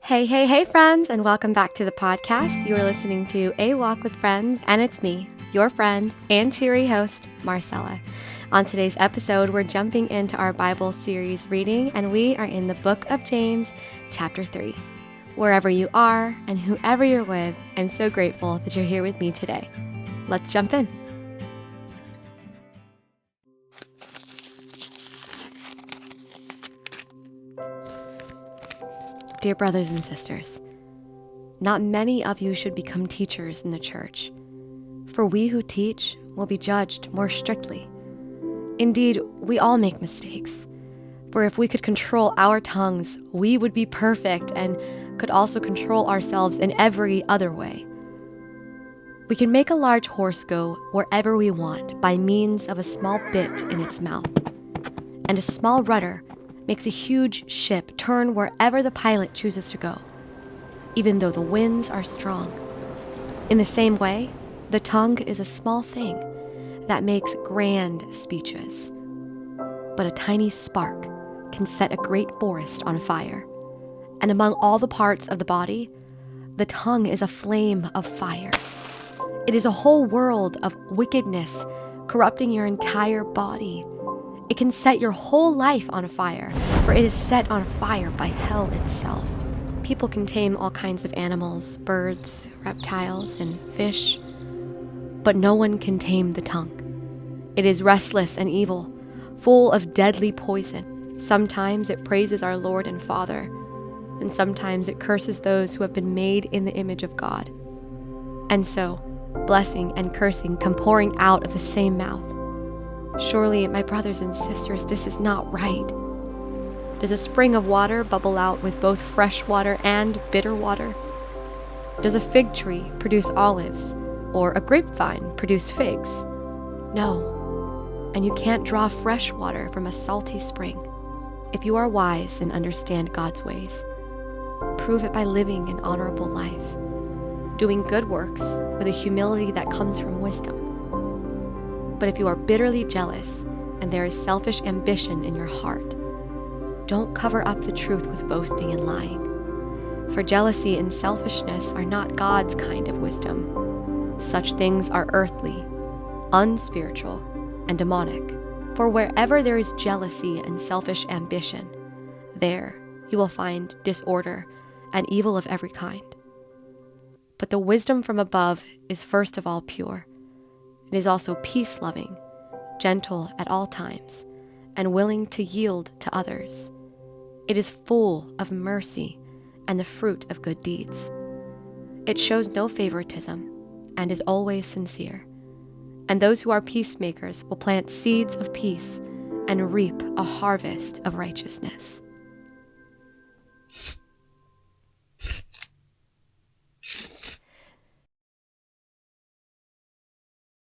Hey, friends, and welcome back to the podcast. You are listening to A Walk with Friends, and it's me, your friend and cheery host, Marcella. On today's episode, we're jumping into our Bible series reading, and we are in the book of James, chapter 3. Wherever you are and whoever you're with, I'm so grateful that you're here with me today. Let's jump in. Dear brothers and sisters, not many of you should become teachers in the church, for we who teach will be judged more strictly. Indeed, we all make mistakes, for if we could control our tongues, we would be perfect and could also control ourselves in every other way. We can make a large horse go wherever we want by means of a small bit in its mouth, and a small rudder makes a huge ship turn wherever the pilot chooses to go, even though the winds are strong. In the same way, the tongue is a small thing that makes grand speeches, but a tiny spark can set a great forest on fire. And among all the parts of the body, the tongue is a flame of fire. It is a whole world of wickedness, corrupting your entire body. It can set your whole life on fire, for it is set on fire by hell itself. People can tame all kinds of animals, birds, reptiles, and fish, but no one can tame the tongue. It is restless and evil, full of deadly poison. Sometimes it praises our Lord and Father, and sometimes it curses those who have been made in the image of God. And so, blessing and cursing come pouring out of the same mouth. Surely, my brothers and sisters, this is not right. Does a spring of water bubble out with both fresh water and bitter water? Does a fig tree produce olives, or a grapevine produce figs? No, and you can't draw fresh water from a salty spring. If you are wise and understand God's ways, prove it by living an honorable life, doing good works with a humility that comes from wisdom. But if you are bitterly jealous and there is selfish ambition in your heart, don't cover up the truth with boasting and lying. For jealousy and selfishness are not God's kind of wisdom. Such things are earthly, unspiritual, and demonic. For wherever there is jealousy and selfish ambition, there you will find disorder and evil of every kind. But the wisdom from above is first of all pure. It is also peace-loving, gentle at all times, and willing to yield to others. It is full of mercy and the fruit of good deeds. It shows no favoritism and is always sincere. And those who are peacemakers will plant seeds of peace and reap a harvest of righteousness.